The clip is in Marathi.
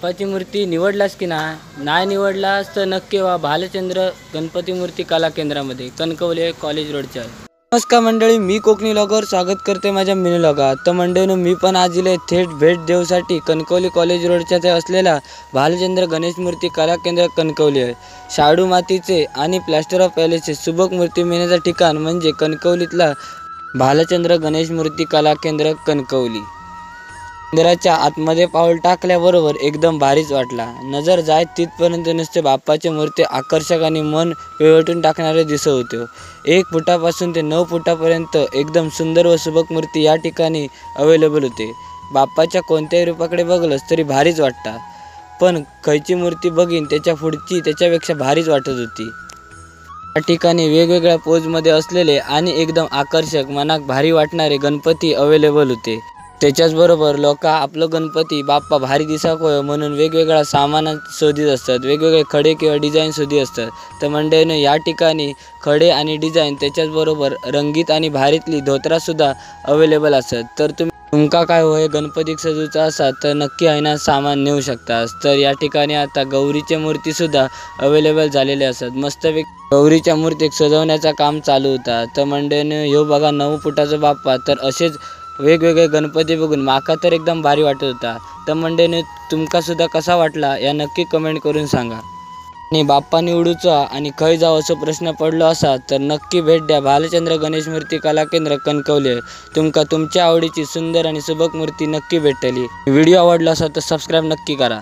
बाप्पाची मूर्ती निवडलास की नाही निवडलास तर नक्की वा भालचंद्र गणपती मूर्ती कला केंद्रामध्ये कणकवली कॉलेज रोडच्या. नमस्कार मंडळी, मी कोकणी लॉगर स्वागत करते माझ्या मिनी लॉगात. तर मंडळीनं मी पण आज इले थेट भेट देऊसाठी कणकवली कॉलेज रोडच्या ते असलेला भालचंद्र गणेश मूर्ती कला केंद्र कणकवली आहे. शाडू मातीचे आणि प्लॅस्टर ऑफ पॅलेसचे सुबक मूर्ती मिळण्याचं ठिकाण म्हणजे कणकवलीतला भालचंद्र गणेश मूर्ती कला केंद्र कणकवली. मंदिराच्या आतमध्ये पाऊल टाकल्याबरोबर एकदम भारीच वाटला. नजर जाय तिथपर्यंत नुसते बाप्पाची मूर्ती आकर्षक आणि मन पिळवटून टाकणारे दिसत होते. 1 फुटापासून ते 9 फुटापर्यंत एकदम सुंदर व सुबक मूर्ती या ठिकाणी अवेलेबल होते. बाप्पाच्या कोणत्याही रूपाकडे बघलंस तरी भारीच वाटतं, पण खयची मूर्ती बघीन त्याच्या पुढची त्याच्यापेक्षा भारीच वाटत होती. या ठिकाणी वेगवेगळ्या पोजमध्ये असलेले आणि एकदम आकर्षक मनाक भारी वाटणारे गणपती अवेलेबल होते. त्याच्याचबरोबर लोक आपलं गणपती बाप्पा भारी दिसाक होय म्हणून वेगवेगळ्या सामान शोधित असतात, वेगवेगळे खडे किंवा डिझाईन शोधित असतात. तर मंडळीनं या ठिकाणी खडे आणि डिझाईन त्याच्याचबरोबर रंगीत आणि भारीतली धोतरासुद्धा अवेलेबल असतात. तर तुमका काय होय गणपतीक सजूचा असा तर नक्की आहे ना सामान नेऊ शकतास. तर या ठिकाणी आता गौरीच्या मूर्तीसुद्धा अवेलेबल झालेले असतात. मस्तपैकी गौरीच्या मूर्तीक सजवण्याचं काम चालू होता. तर मंडळीनं ह्यो बघा 9 फुटाचा बाप्पा. तर असेच वेगवेगळे गणपती बघून माका तर एकदम भारी वाटत होता. तर मंडळीने तुमका सुद्धा कसा वाटला या नक्की कमेंट करून सांगा. आणि बाप्पा निवडूचा आणि खय जाव असं प्रश्न पडलो असा तर नक्की भेट द्या भालचंद्र गणेश मूर्ती कला केंद्र कणकवली. तुमका तुमच्या आवडीची सुंदर आणि सुबक मूर्ती नक्की भेटली. व्हिडिओ आवडला असा तर सबस्क्राईब नक्की करा.